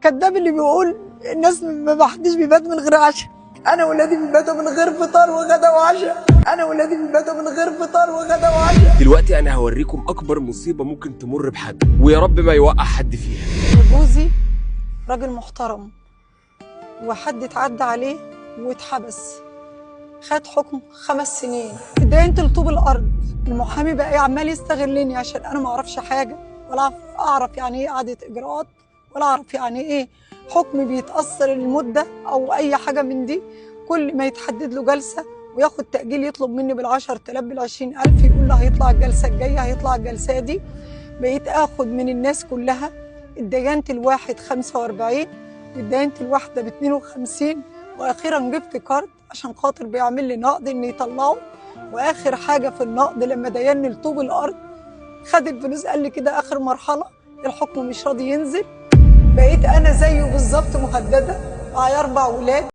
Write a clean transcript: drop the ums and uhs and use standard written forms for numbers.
الكذاب اللي بيقول الناس ما حدش بيبات من غير عشاء. انا ولادي بيباتوا من غير فطار وغدا وعشاء. انا ولادي بيباتوا من غير فطار وغدا وعشاء. دلوقتي انا هوريكم اكبر مصيبه ممكن تمر بحد، ويا رب ما يوقع حد فيها. جوزي راجل محترم، وحد اتعدى عليه واتحبس، خد حكم 5 سنين. اتدينت لطوب الارض. المحامي بقى عمال يستغلني عشان انا ما اعرفش حاجه، ولا اعرف يعني ايه اعاده اجراءات، ولا اعرف يعني ايه حكم بيتاثر المده او اي حاجه من دي. كل ما يتحدد له جلسه وياخد تاجيل يطلب مني بال10,000 بال20,000، يقول له هيطلع الجلسه الجايه، هيطلع الجلسه دي. بقيت اخد من الناس كلها. اتدينت الواحد 45 واتدينت الواحده ب52، واخيرا جبت كارد عشان خاطر بيعمل لي نقد ان يطلعه. واخر حاجه في النقد لما ديني لطوب الارض خد الفلوس، قال لي كده اخر مرحله، الحكم مش راضي ينزل. بقيت انا زيه بالظبط مهدده، معايا 4 ولاد.